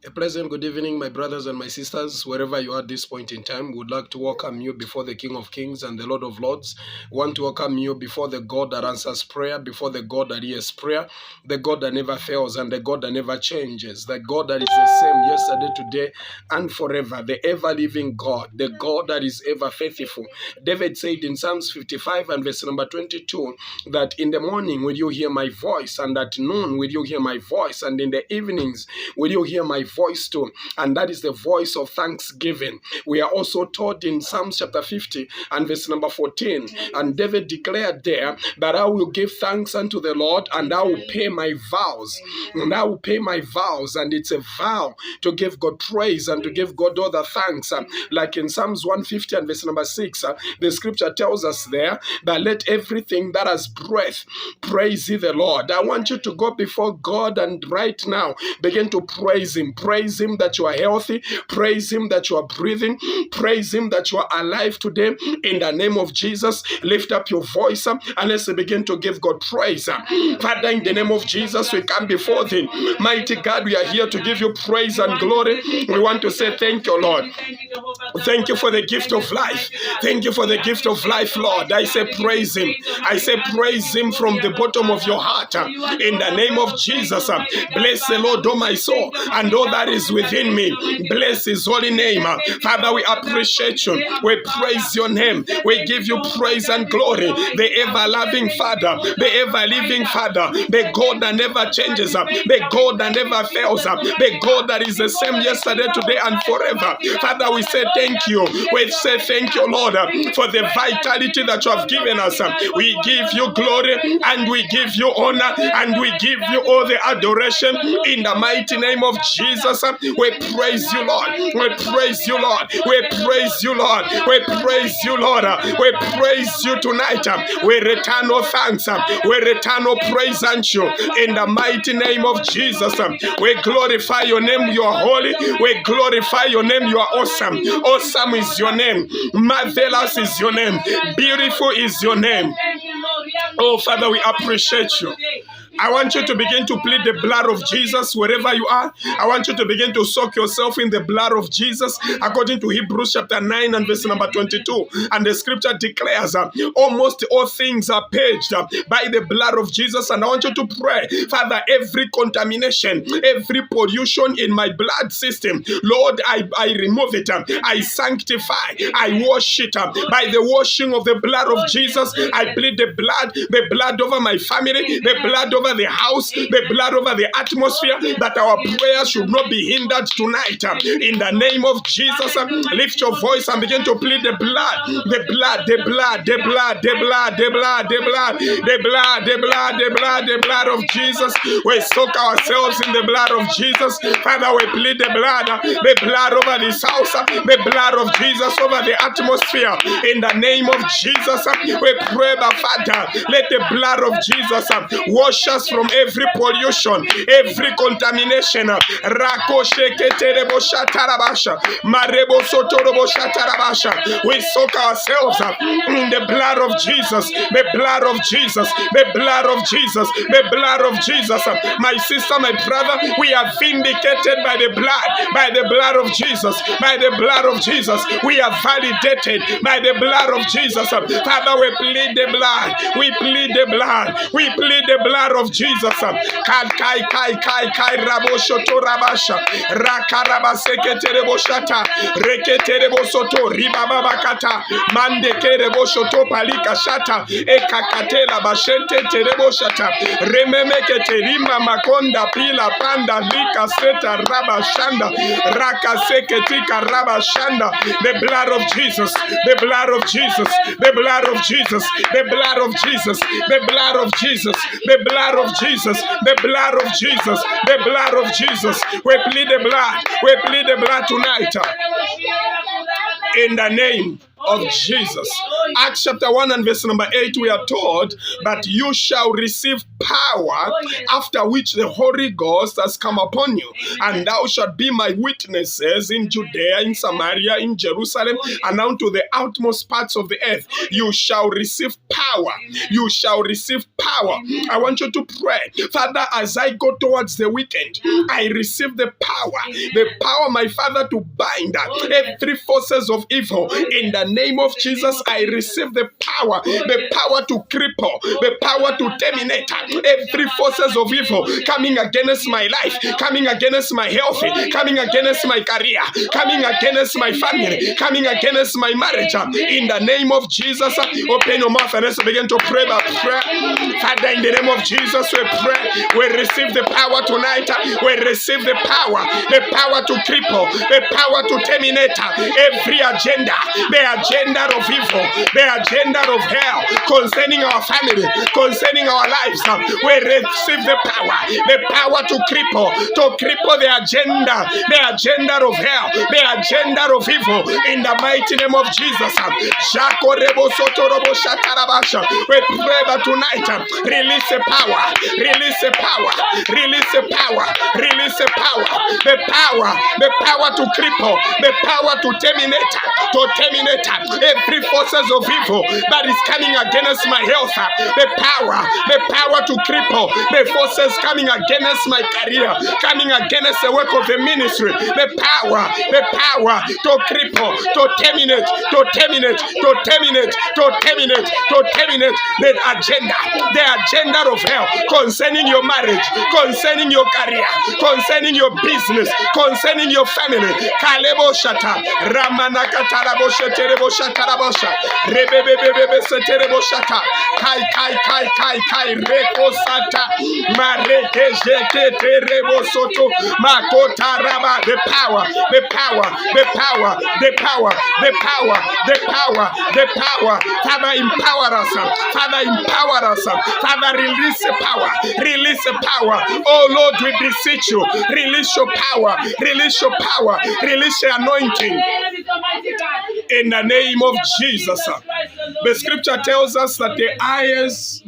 A pleasant good evening, my brothers and my sisters, wherever you are at this point in time. We would like to welcome you before the King of Kings and the Lord of Lords. We want to welcome you before the God that answers prayer, before the God that hears prayer, the God that never fails and the God that never changes, the God that is the same yesterday, today, and forever, the ever-living God, the God that is ever faithful. David said in Psalms 55 and verse number 22 that in the morning will you hear my voice, and at noon will you hear my voice, and in the evenings will you hear my voice too, and that is the voice of thanksgiving. We are also taught in Psalms chapter 50 and verse number 14, and David declared there that I will give thanks unto the Lord, and I will pay my vows, and I will pay my vows, and it's a vow to give God praise and to give God all the thanks. Like in Psalms 150 and verse number 6, the scripture tells us there that let everything that has breath praise ye the Lord. I want you to go before God and right now begin to praise Him. Praise Him that you are healthy. Praise Him that you are breathing. Praise Him that you are alive today. In the name of Jesus, lift up your voice and let's begin to give God praise. Father, in the name of Jesus, we come before Thee. Mighty God, we are here to give you praise and glory. We want to say thank you, Lord. Thank you for the gift of life. Thank you for the gift of life, Lord. I say praise Him. I say praise Him from the bottom of your heart. In the name of Jesus, bless the Lord, oh my soul, and all that is within me. Bless His holy name. Father, we appreciate you. We praise your name. We give you praise and glory. The ever-loving Father, the ever-living Father, the God that never changes, the God that never fails, the God that is the same yesterday, today, and forever. Father, we say thank you. We say thank you, Lord, for the vitality that you have given us. We give you glory and we give you honor and we give you all the adoration in the mighty name of Jesus. We praise you, Lord. We praise you, Lord. We praise you, Lord. We praise you, Lord. We praise you tonight. We return all thanks. We return all praise unto you in the mighty name of Jesus. We glorify your name. You are holy. We glorify your name. You are awesome. Awesome is your name. Marvelous is your name. Beautiful is your name. Oh, Father, we appreciate you. I want you to begin to plead the blood of Jesus wherever you are. I want you to begin to soak yourself in the blood of Jesus according to Hebrews chapter 9 and verse number 22. And the scripture declares almost all things are purged by the blood of Jesus. And I want you to pray, Father, every contamination, every pollution in my blood system, Lord, I remove it. I sanctify. I wash it by the washing of the blood of Jesus. I plead the blood over my family, the blood over the house, the blood over the atmosphere, that our prayers should not be hindered tonight. In the name of Jesus, lift your voice and begin to plead the blood, the blood, the blood, the blood, the blood, the blood, the blood, the blood, the blood, the blood, the blood of Jesus. We soak ourselves in the blood of Jesus. Father, we plead the blood over this house, the blood of Jesus over the atmosphere. In the name of Jesus, we pray that Father, let the blood of Jesus wash us from every pollution, every contamination. We soak ourselves in the blood of Jesus, the blood of Jesus, the blood of Jesus, the blood of Jesus. My sister, my brother, we are vindicated by the blood of Jesus, by the blood of Jesus. We are validated by the blood of Jesus. Father, we plead the blood, we plead the blood, we plead the blood of Jesus. Kai raboshoto rabasha rakarabaseketereboshata reketerebosoto ribababakata mandekereboshoto palikashata ekakatela bashente tereboshata rememeketerima makonda pila panda lika seta rabashanda rakaseketika rabashanda. The blood of Jesus, the blood of Jesus, the blood of Jesus, the blood of Jesus, the blood of Jesus, the blood of Jesus, the blood of Jesus, the blood of Jesus. We plead the blood. We plead the blood tonight. In the name of Jesus. Acts chapter 1 and verse number 8, we are told that you shall receive power, after which the Holy Ghost has come upon you, and thou shalt be my witnesses in Judea, in Samaria, in Jerusalem, and unto the outmost parts of the earth. You shall receive power. You shall receive power. I want you to pray, Father, as I go towards the weekend, I receive the power, my Father, to bind every forces of evil. In the name of Jesus, I receive the power to cripple, the power to terminate every forces of evil coming against my life, coming against my health, coming against my career, coming against my family, coming against my marriage. In the name of Jesus, open your mouth and let's begin to pray that prayer. Father, in the name of Jesus, we pray. We receive the power tonight. We receive the power to cripple, the power to terminate every agenda, the agenda of evil, the agenda of hell concerning our family, concerning our lives. We receive the power to cripple the agenda of hell, the agenda of evil, in the mighty name of Jesus. We pray that tonight, release the power, release the power, release the power, release the power, the power to cripple, the power to terminate every forces of evil that is coming against my health, the power to cripple the forces coming against my career, coming against the work of the ministry, the power to cripple, to terminate the agenda of hell concerning your marriage, concerning your career, concerning your business, concerning your family. Kalebo shata, Ramana katarabo sheterebo shatarabosha, rebebebebebe seterebo shata, kai reko sata, mareke jeketerebo soto, makota raba. The power. Father, empower us. Father, release the power. Oh Lord, we beseech you, release your power, release the anointing. In the name of Jesus. The scripture tells us that the eyes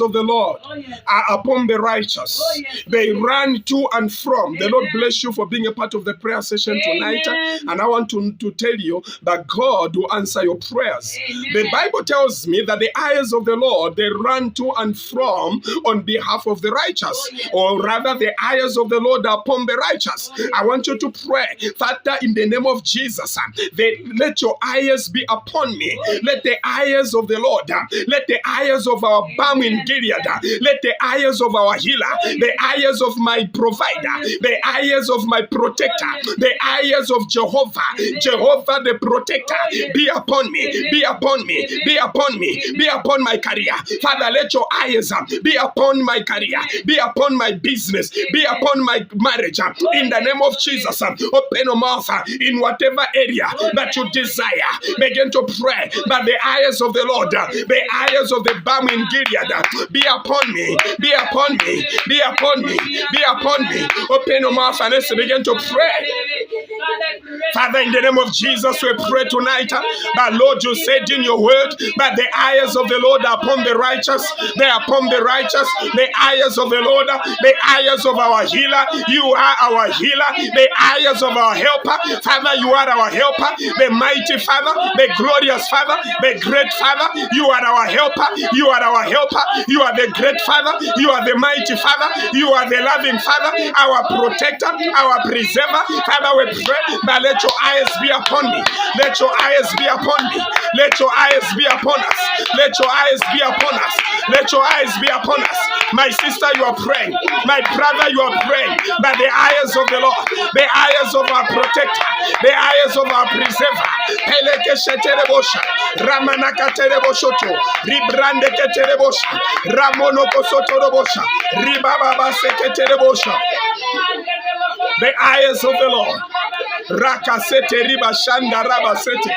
of the Lord are upon the righteous. They run to and from. The Lord bless you for being a part of the prayer session tonight. And I want to tell you that God will answer your prayers. The Bible tells me that the eyes of the Lord, they run to and from on behalf of the righteous. Or rather, the eyes of the Lord are upon the righteous. I want you to pray, Father, in the name of Jesus, let your eyes be upon me. Let the eyes of the Lord, let the eyes of our balm in Gilead, let the eyes of our healer, the eyes of my provider, the eyes of my protector, the eyes of Jehovah the protector, be upon me, be upon my career. Father, let your eyes be upon my career, be upon my business, be upon my marriage. In the name of Jesus, open your mouth in whatever area that you desire. Begin to pray that the eyes of the Lord, the eyes of the balm in Gilead, be upon me, be upon me, be upon me, be upon me. Open your mouth and let's begin to pray. Father, in the name of Jesus, we pray tonight that, Lord, you said in your word that the eyes of the Lord are upon the righteous. They are upon the righteous. The eyes of the Lord, the eyes of our healer. You are our healer. The eyes of our helper. Father, you are our helper. The mighty Father, the glorious Father, the great Father. You are our helper. You are our helper. You are the great Father. You are the mighty Father. You are the loving Father, our protector, our preserver. Father, we pray that let your eyes be upon me. Let your eyes be upon me. Let your eyes be upon us. Let your eyes be upon us. Let your eyes be upon us. My sister, you are praying. My brother, you are praying that the eyes of the Lord, the eyes of our protector, the eyes of our preserver, the eyes of the Lord. Rakasete riba shanda rabasete.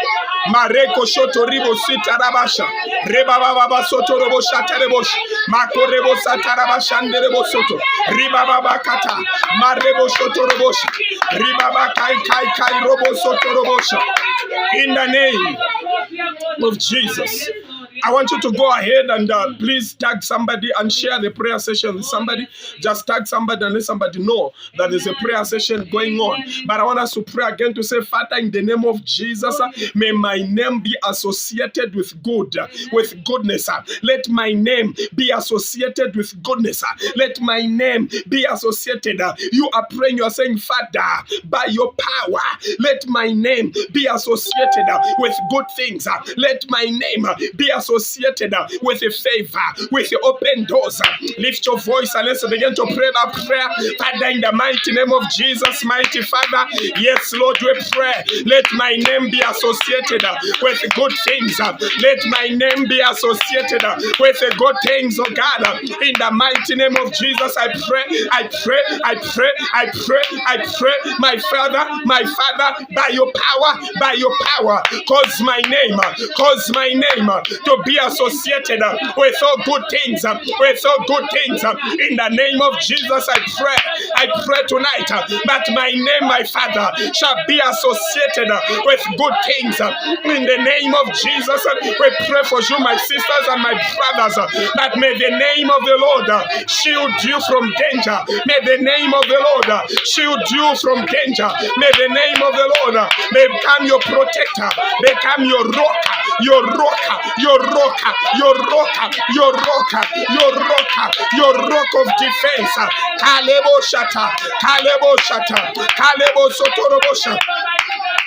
Mareko shoto ribo sita rabasha. Reba baba soto robo shata rebosh. Makorebo sataraba shanderebo soto. Ribaba kata. Marebo soto robosha. Ribaba kai kai kai robo soto robosha. In the name of Jesus. I want you to go ahead and please tag somebody and share the prayer session with somebody. Just tag somebody and let somebody know that there's a prayer session going on. But I want us to pray again to say, Father, in the name of Jesus, may my name be associated with good, with goodness. Let my name be associated with goodness. Let my name be associated. You are praying, you are saying, Father, by your power, let my name be associated with good things. Let my name be associated with a favor, with open doors. Lift your voice and let's begin to pray that prayer. Father, in the mighty name of Jesus, mighty Father, yes, Lord, we pray. Let my name be associated with good things. Let my name be associated with good things, oh God. In the mighty name of Jesus, I pray, I pray, I pray, I pray, I pray, my Father, by your power, cause my name to be associated with all good things, in the name of Jesus. I pray tonight that my name, my Father, shall be associated with good things, in the name of Jesus. We pray for you, my sisters and my brothers, that may the name of the Lord shield you from danger. May the name of the Lord shield you from danger. May the name of the Lord become your protector, become your rock, your rock, your rock, your rock, your rock, your rock, your rock of defense. Kalebo shata, Kalebo shata, Kalebo sotorobosha.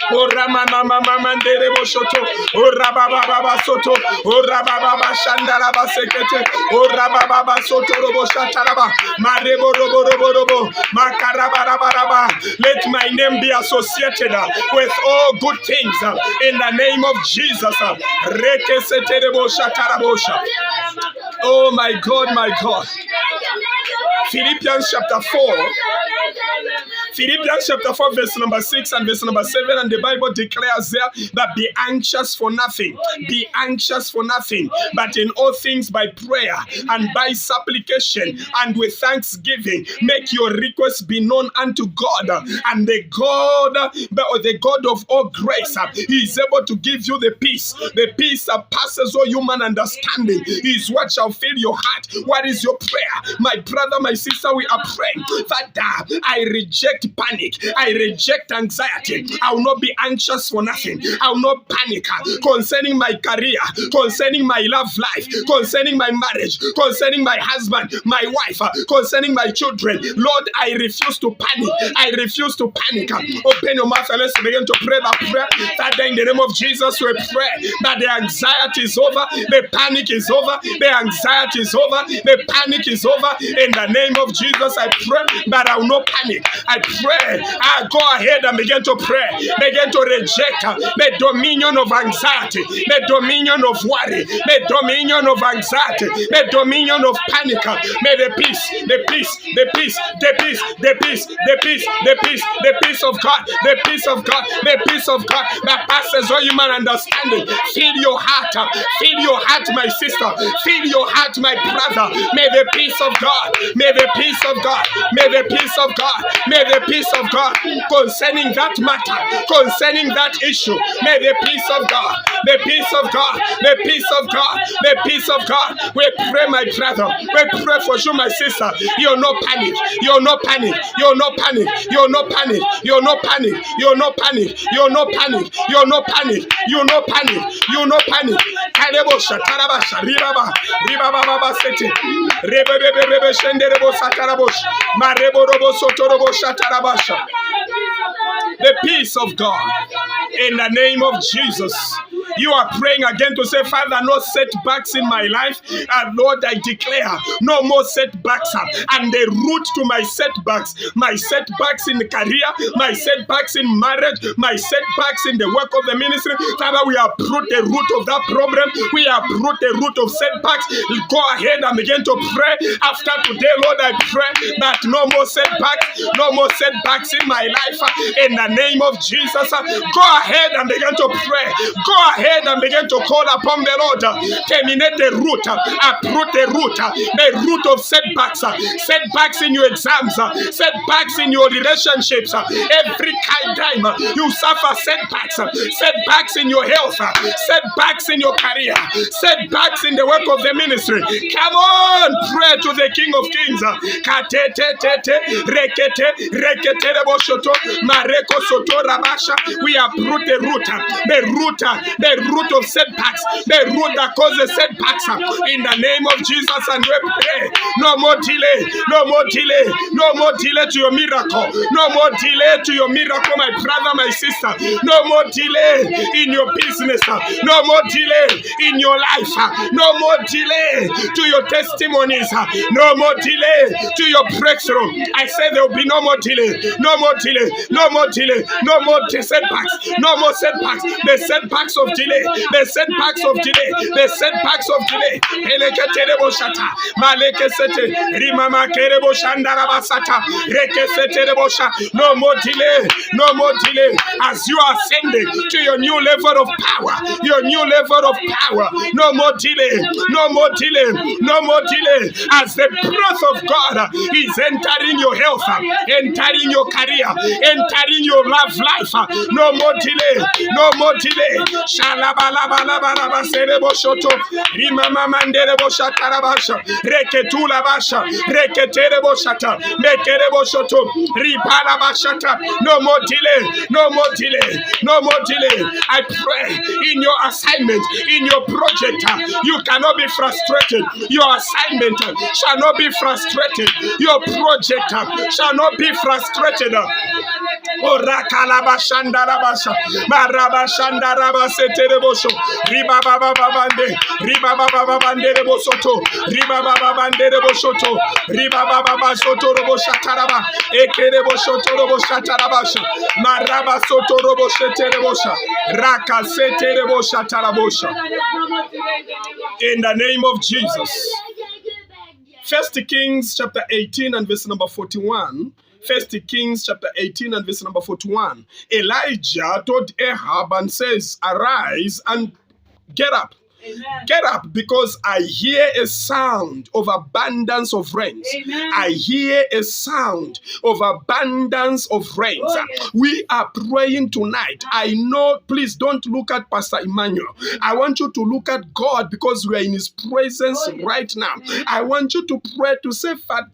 Ora mama mama mandere boshoto, ora baba baba soto, ora baba baba shandara basekete, ora baba baba soto robo shataraba, marebo robo robo robo, makaraba raba raba. Let my name be associated with all good things in the name of Jesus. Reke seterebo shatarabosha. Oh my God, my God. Philippians chapter 4. Philippians chapter 4 verse number 6 and verse number 7, and the Bible declares there that be anxious for nothing, but in all things by prayer and by supplication and with thanksgiving make your requests be known unto God, and the God of all grace, He is able to give you the peace that passes all human understanding. Is what shall fill your heart. What is your prayer, my brother, my sister? We are praying, Father, I reject panic. I reject anxiety. I will not be anxious for nothing. I will not panic concerning my career, concerning my love life, concerning my marriage, concerning my husband, my wife, concerning my children. Lord, I refuse to panic. I refuse to panic. Open your mouth and let's begin to pray that prayer. Father, in the name of Jesus, we pray that the anxiety is over, the panic is over, the anxiety is over, the panic is over. In the name of Jesus, I pray that I will not panic. I pray. Go ahead and begin to pray. Begin to reject the dominion of anxiety, the dominion of worry, the dominion of anxiety, the dominion of panic. May the peace of God that passes all human understanding. Fill your heart, my sister. Fill your heart, my brother. May the peace of God, may the peace of God, may the peace of God, may the peace of God concerning that matter, concerning that issue. May the peace of God, the peace of God, the peace of God, the peace of God. We pray, my brother. We pray for you, my sister. You're no panic. You're no panic. You're no panic. You're no panic. You're no panic. You're no panic. You're no panic. You're no panic. You're no panic. You're no panic. Kalebosha, tarabasha, ribaba, ribaba baba sete, rebebebebe shenderebo satarabosha, marebo robo sotorobo shatarabasha. The peace of God in the name of Jesus. You are praying again to say, Father, no setbacks in my life. And Lord, I declare no more setbacks. And the root to my setbacks in the career, my setbacks in marriage, my setbacks in the work of the ministry. Father, we uproot the root of that problem. We uproot the root of setbacks. Go ahead and begin to pray. After today, Lord, I pray that no more setbacks in my life. In the name of Jesus, go ahead and begin to pray. Go ahead and begin to call upon the Lord. Terminate the root, uproot the root of setbacks, setbacks in your exams, setbacks in your relationships. Every time you suffer setbacks in your health, setbacks in your career, setbacks in the work of the ministry. Come on, pray to the King of Kings. We uproot the root of setbacks, the root that causes setbacks in the name of Jesus, and we pray. No more delay, no more delay, no more delay to your miracle, no more delay to your miracle, my brother, my sister. No more delay in your business, no more delay in your life, no more delay to your testimonies, no more delay to your breakthrough. I say there will be no more delay, no more delay, no more delay, no more setbacks, no more setbacks. The setbacks of delay, the setbacks of delay, the setbacks of delay. Eleketerebo shata, malekesete, rimama kerebo shandarabasata, rekeseterebo sha. No more delay, no more delay. As you are ascending to your new level of power, your new level of power. No more delay, no more delay, no more delay. As the breath of God is entering your health, entering your career, entering your love life. No more delay, no more delay. Shalabalabalaba serebo shoto, rimama manderebo shatarabasha, reketula basha, reketerebo shata, mekerebo shoto, ripalabashata. No more delay, no more delay, no more delay. I pray in your assignment, in your project, you cannot be frustrated. Your assignment shall not be frustrated. Your project shall not be frustrated. Orakalabashandarabasha, marabashandarabaseterebosho, ribabababande, ribabababanderebosoto, ribabababandereboshoto, ribabababasoto roboshataraba, ekereboshoto roboshatarabasha, marabasoto robosheterebosha, rakasetereboshatarabosha. In the name of Jesus. 1 Kings chapter 18 and verse number 41. 1 Kings chapter 18 and verse number 41. Elijah told Ahab and says, arise and get up. Amen. Get up, because I hear a sound of abundance of rains. Amen. I hear a sound of abundance of rains. Oh, yes. We are praying tonight. I know, please don't look at Pastor Emmanuel. I want you to look at God, because we are in his presence right now. Amen. I want you to pray to say, Father,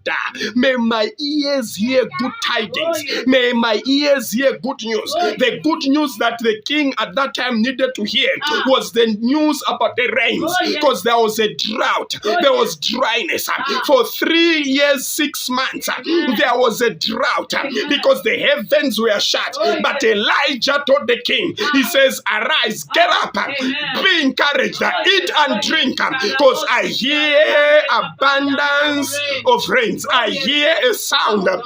may my ears hear good tidings. Oh, yes. May my ears hear good news. Oh, yes. The good news that the king at that time needed to hear was the news about the rains, because there was a drought, there was dryness. For 3 years, 6 months, there was a drought because the heavens were shut. But Elijah told the king, he says, arise, get up, be encouraged, eat and drink, because I hear abundance of rains. I hear a sound of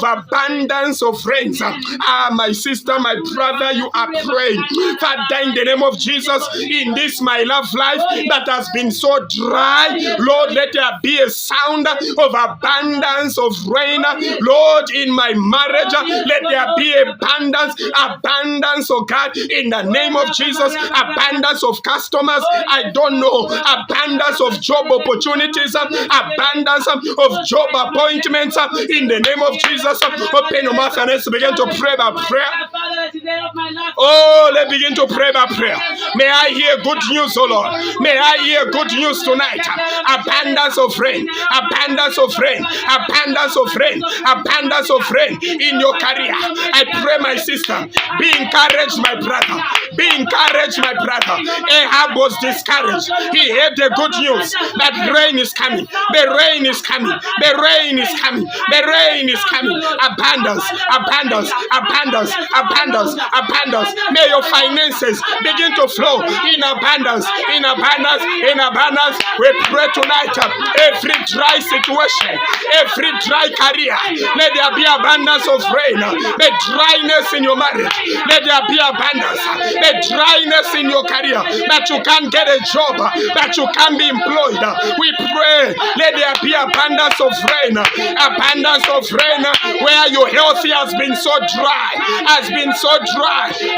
abundance of rains. My sister, my brother, you are praying, Father, in the name of Jesus, in this my love life that has been so dry, Lord, let there be a sound of abundance of rain. Lord, in my marriage, let there be abundance, oh God, in the name of Jesus, abundance of customers, I don't know, abundance of job opportunities, abundance of job appointments, in the name of Jesus. Open your mouth and let's begin to pray by prayer. Oh, let's begin to pray by prayer. May I hear good news, oh Lord. May I hear good news tonight. Abundance of rain, abundance of rain, abundance of rain, abundance of rain in your career. I pray, my sister, be encouraged, my brother. Be encouraged, my brother. Ahab was discouraged. He heard the good news that rain is coming. The rain is coming. The rain is coming. The rain is coming. Abundance, abundance, abundance, abundance, abundance. May your finances begin to flow in abundance, in abundance, in abundance. We pray tonight, every dry situation, every dry career, let there be abundance of rain. The dryness in your marriage, let there be abundance. the dryness in your career, that you can't get a job, that you can't be employed. We pray, let there be abundance of rain where your health has been so dry,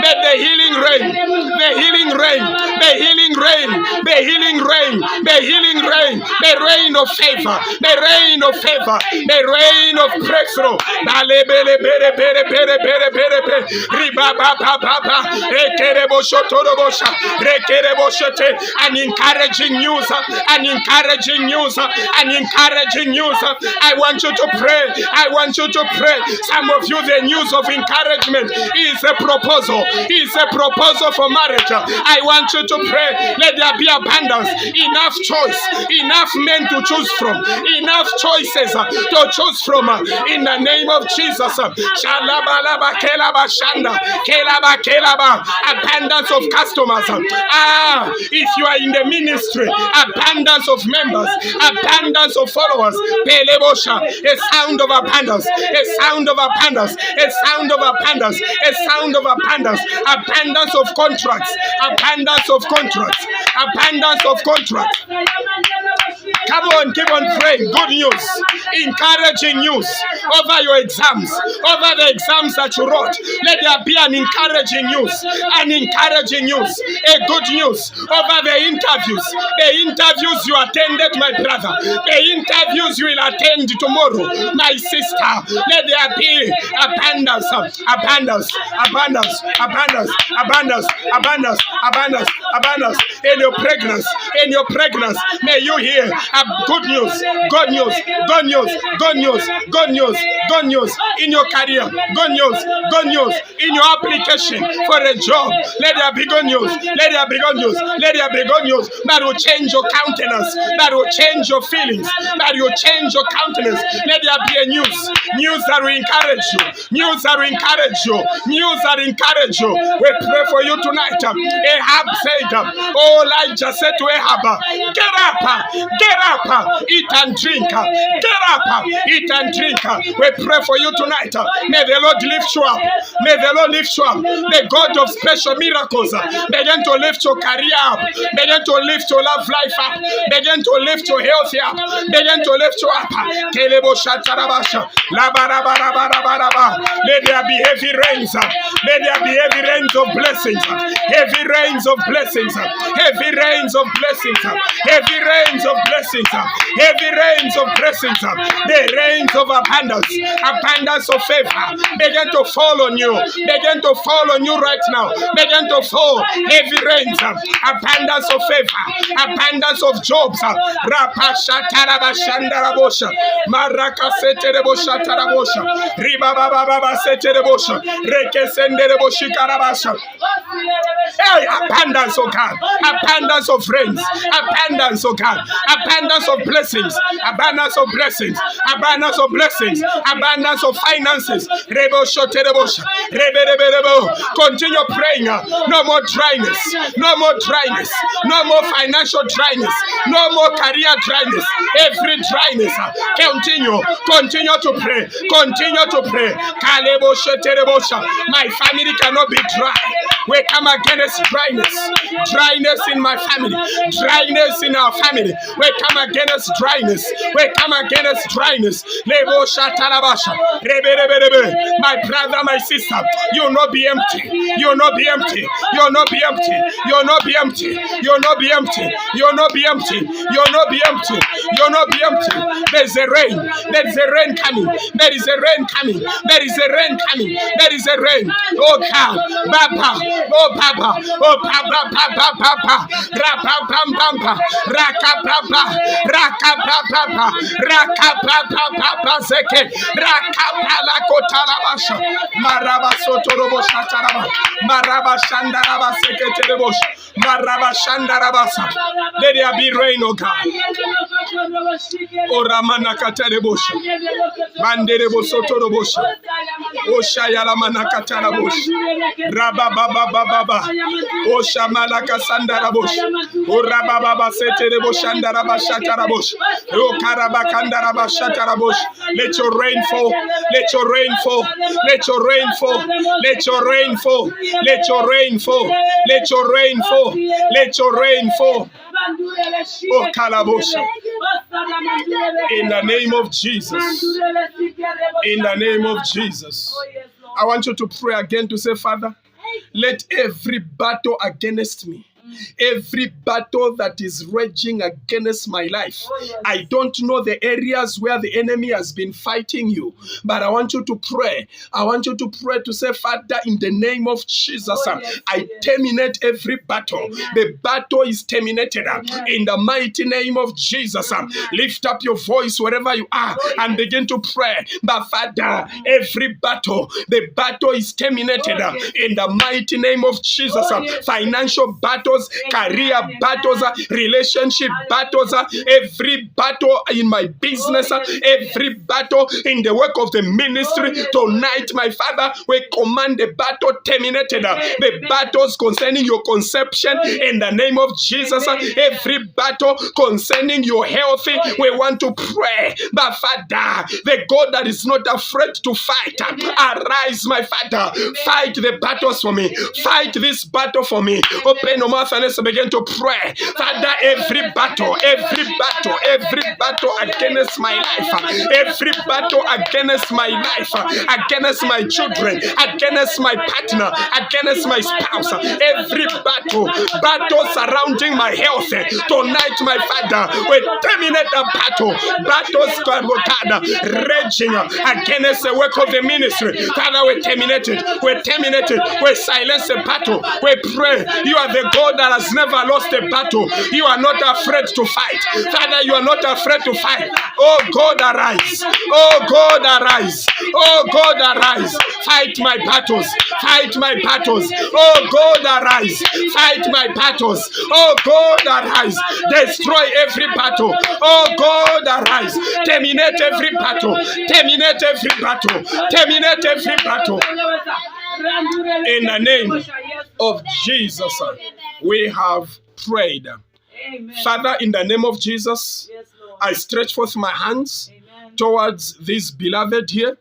Let the healing rain, the healing rain, the healing rain, the healing rain, the healing rain, the rain of favor, the rain of favor, the rain of breakthrough. An encouraging news, an encouraging news, an encouraging news. I want you to pray. I want you to pray. Some of you, the news of encouragement is a proposal. It's a proposal for marriage. I want you to pray. Let there be abundance, enough choice, enough men to choose from, enough choices to choose from. In the name of Jesus. Abundance of customers. If you are in the ministry, abundance of members, abundance of followers. A sound of abundance, a sound of abundance, a sound of abundance, a sound of abundance, abundance of contracts, abundance of contracts, abundance of contracts. Come on, keep on praying. Good news, encouraging news over your exams, over the exams that you wrote. Let there be an encouraging news, a good news over the interviews you attended, my brother, the interviews you will attend tomorrow, my sister. Let there be abundance, abundance, abundance, abundance, abundance, abundance, abundance, abundance in your pregnancy, may you hear good news, good news, good news, good news, good news, good news in your career, good news in your application for a job. Let there be good news, let there be good news, let there be good news that will change your countenance, that will change your feelings, that will change your countenance. Let there be a news that will encourage you, news that will encourage you, news that encourage you. We pray for you tonight. Ahab said, Elijah said to Ahab, get up, eat and drink. Get up, eat and drink. We pray for you tonight. May the Lord lift you up. May the Lord lift you up. The God of special miracles begin to lift your career up. Begin to lift your love life up. Begin to lift your health up. Begin to lift you up. Let there be heavy rains. Let there be heavy rains of blessings. Heavy rains of blessings. Heavy rains of blessings. Heavy rains of blessings. Heavy rains of blessings. The rains of abundance. Abundance of favor. Begin to fall on you. Begin to fall on you right now. Begin to fall. Heavy rains. Abundance of favor. Abundance of jobs. Rapashatarabashandarabosha. Marakasetereboshatarabosha. Ribabababaseterebosha. Rekesendereboshikarabasha. Hey, abundance, oh God. Abundance of rains. Abundance, oh God. Abundance of blessings. Abundance of blessings. Abundance of blessings. Abundance of finances. Continue praying. No more dryness. No more dryness. No more financial dryness. No more career dryness. Every dryness. Continue to pray. Continue to pray. My family cannot be dry. We come against dryness. Dryness in my family. Dryness in our family. We come against dryness. We come against dryness. My brother, my sister, you'll not be empty. You'll not be empty. You'll not be empty. You'll not be empty. You'll not be empty. You'll not be empty. You'll not be empty. You'll not be empty. There's a rain. There is a rain coming. There is a rain coming. There is a rain coming. There is a rain. Oh God, Baba. Oh Baba. Oh Baba. Baba. Baba. Rapapambamba. Rakapapa. Rakapapa. Rakapapa. Zeke. Rakapala kotalabasha. Maraba sotorobo shataraba. Maraba shandaraba seketerebosh. Maraba shandarabasa. Let there be rain, oh God. Oramana katerebosha. Manderebo sotorobosha. Oshayala manakatarabosha. Rababa Rabababa. O Shamalaka Sandarabush. O Rabababa Seterebo Shandaraba Shatarabush. O Karabakandara Shatarabush. Let your rain fall. Let your rain fall. Let your rain fall. Let your rain fall. Let your rain fall. Let your rain fall. Let your rain fall. Oh, Kalabosha. In the name of Jesus. In the name of Jesus. I want you to pray again to say, Father, let every battle against me, every battle that is raging against my life. I don't know the areas where the enemy has been fighting you, but I want you to pray. I want you to pray to say, Father, in the name of Jesus, I terminate every battle. The battle is terminated in the mighty name of Jesus. Lift up your voice wherever you are and begin to pray. But Father, every battle, the battle is terminated in the mighty name of Jesus. Financial battles, career battles, relationship battles, every battle in my business, every battle in the work of the ministry. Tonight, my Father, we command the battle terminated. The battles concerning your conception in the name of Jesus. Every battle concerning your health, we want to pray. But Father, the God that is not afraid to fight, arise, my Father, fight the battles for me. Fight this battle for me. Open your mouth and let's begin to pray. Father, every battle against my life, every battle against my life, against my children, against my partner, against my spouse, every battle surrounding my health. Tonight, my Father, we terminate the battle. Battles raging against the work of the ministry. Father, we terminate it. We terminate it. We silence the battle. We pray. You are the God that has never lost a battle. You are not afraid to fight. Father, you are not afraid to fight. Oh God, arise. Oh God, arise. Oh God, arise. Fight my battles. Fight my battles. Oh God, arise. Fight my battles. Oh God, arise. Destroy every battle. Oh God, arise. Terminate every battle. Terminate every battle. Terminate every battle. In the name of Jesus, we have prayed. Amen. Father, in the name of Jesus, yes, I stretch forth my hands towards this beloved here.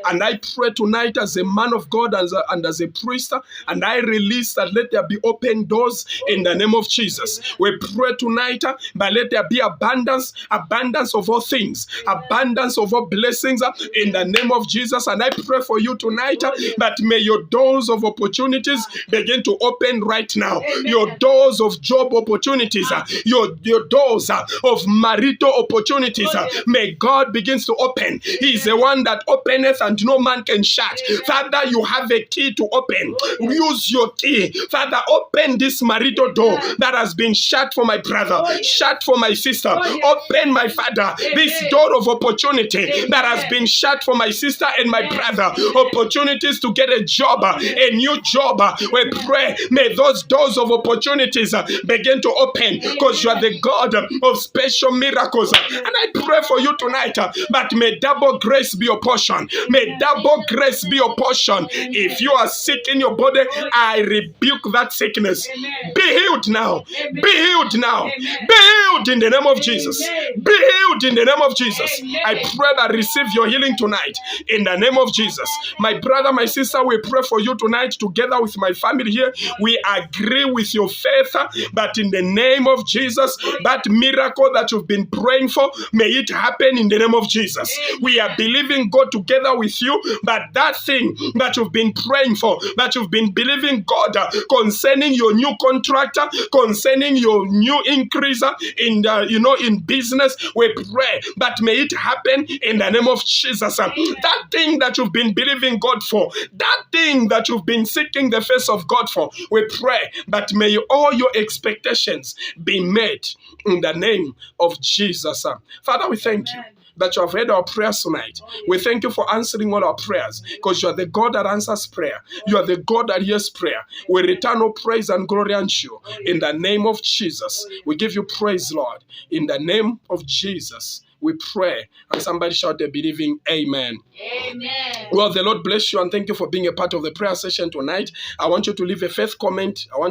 And I pray tonight as a man of God and as a priest, and I release that let there be open doors in the name of Jesus. We pray tonight, but let there be abundance of all things, abundance of all blessings in the name of Jesus. And I pray for you tonight that may your doors of opportunities begin to open right now. Your doors of job opportunities, your doors of marital opportunities, may God begins to open. He is the one that openeth and no man can shut. Father, you have a key to open. Use your key. Father, open this marital door that has been shut for my brother, shut for my sister. Open, my Father, this door of opportunity that has been shut for my sister and my brother. Opportunities to get a job, a new job. We pray, may those doors of opportunities begin to open, because you are the God of special miracles. And I pray for you tonight, but may double grace be your portion. May double grace be your portion. If you are sick in your body, I rebuke that sickness. Be healed now. Be healed now. Be healed in the name of Jesus. Be healed in the name of Jesus. I pray that receive your healing tonight in the name of Jesus. My brother, my sister, we pray for you tonight together with my family here. We agree with your faith, but in the name of Jesus, that miracle that you've been praying for, may it happen in the name of Jesus. We are believing God together with you, but that thing that you've been praying for, that you've been believing God concerning your new contract, concerning your new increase in in business, we pray that may it happen in the name of Jesus. That thing that you've been believing God for, that thing that you've been seeking the face of God for, we pray that may all your expectations be met in the name of Jesus. Father, we thank you that you have heard our prayers tonight. We thank you for answering all our prayers, because you are the God that answers prayer. You are the God that hears prayer. We return all praise and glory unto you. In the name of Jesus, we give you praise, Lord. In the name of Jesus, we pray. And somebody shout a believing amen. Amen. Well, the Lord bless you and thank you for being a part of the prayer session tonight. I want you to leave a faith comment. And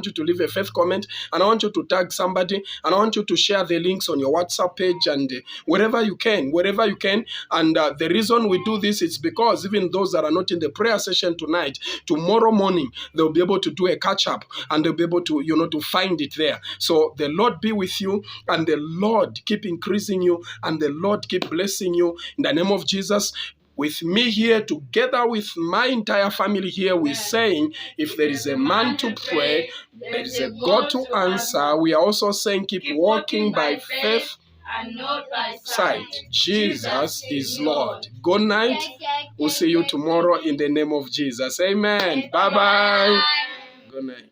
I want you to tag somebody. And I want you to share the links on your WhatsApp page and wherever you can. And the reason we do this is because even those that are not in the prayer session tonight, tomorrow morning, they'll be able to do a catch up and they'll be able to, to find it there. So the Lord be with you and the Lord keep increasing you and the Lord keep blessing you in the name of Jesus. With me here, together with my entire family here, we're saying, if there is a man to pray, there is a God to answer. We are also saying, keep walking by faith and not by sight. Jesus is Lord. Good night. We'll see you tomorrow in the name of Jesus. Amen. Bye-bye. Good night.